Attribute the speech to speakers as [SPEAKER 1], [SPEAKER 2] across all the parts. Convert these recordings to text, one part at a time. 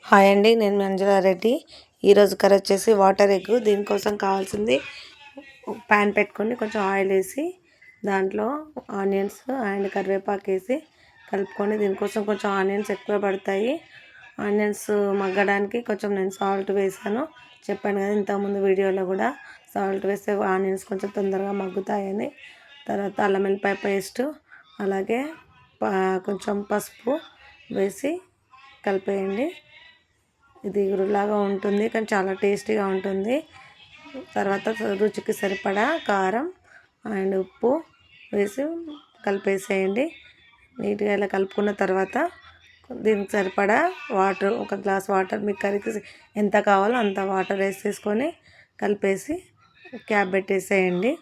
[SPEAKER 1] Hi అండి, నేను మంజులారెడ్డి. ఈరోజు కర్రీ వచ్చేసి వాటర్ ఎగ్. దీనికోసం కావాల్సింది ప్యాన్ పెట్టుకొని కొంచెం ఆయిల్ వేసి దాంట్లో ఆనియన్స్ అండ్ కరివేపాకు వేసి కలుపుకొని, దీనికోసం కొంచెం ఆనియన్స్ ఎక్కువ పడతాయి. ఆనియన్స్ మగ్గడానికి కొంచెం నేను సాల్ట్ వేసాను. చెప్పాను కదా ఇంతకుముందు వీడియోలో కూడా, సాల్ట్ వేస్తే ఆనియన్స్ కొంచెం తొందరగా మగ్గుతాయని. తర్వాత అల్లం వెల్లిపాయ పేస్ట్, అలాగే కొంచెం పసుపు వేసి కలిపేయండి. ఇది ఇగురులాగా ఉంటుంది కానీ చాలా టేస్టీగా ఉంటుంది. తర్వాత రుచికి సరిపడా కారం అండ్ ఉప్పు వేసి కలిపేసేయండి. నీట్గా ఇలా కలుపుకున్న తర్వాత దీనికి సరిపడా వాటర్, ఒక గ్లాస్ వాటర్, మీ కర్రీకి ఎంత కావాలో అంత వాటర్ వేసేసుకొని కలిపేసి క్యాప్ పెట్టేసేయండి.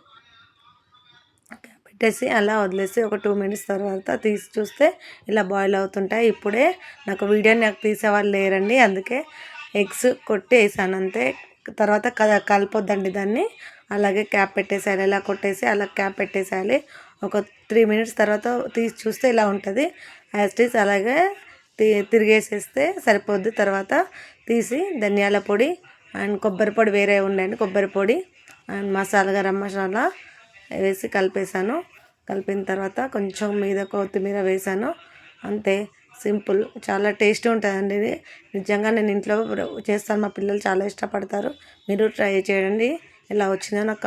[SPEAKER 1] పెట్టేసి అలా వదిలేసి ఒక 2 మినిట్స్ తర్వాత తీసి చూస్తే ఇలా బాయిల్ అవుతుంటాయి. ఇప్పుడే నాకు తీసేవాళ్ళు లేరండి, అందుకే ఎగ్స్ కొట్టి వేసాను అంతే. తర్వాత కలపొద్దండి దాన్ని, అలాగే క్యాప్ పెట్టేసేయాలి. ఇలా కొట్టేసి అలా క్యాప్ పెట్టేసేయాలి. ఒక 3 మినిట్స్ తర్వాత తీసి చూస్తే ఇలా ఉంటుంది. యాజ్ ఇట్ ఈస్ అలాగే తిరిగేసేస్తే సరిపోద్ది. తర్వాత తీసి ధనియాల పొడి అండ్ కొబ్బరి పొడి వేరే ఉండండి, కొబ్బరి పొడి అండ్ మసాలా, గరం మసాలా వేసి కలిపేసాను. కలిపిన తర్వాత కొంచెం మీద కొత్తిమీర వేసాను. అంతే, సింపుల్. చాలా టేస్టీ ఉంటుందండి ఇది. నిజంగా నేను ఇంట్లో చేస్తాను, మా పిల్లలు చాలా ఇష్టపడతారు. మీరు ట్రై చేయండి. ఎలా వచ్చిందో నాకు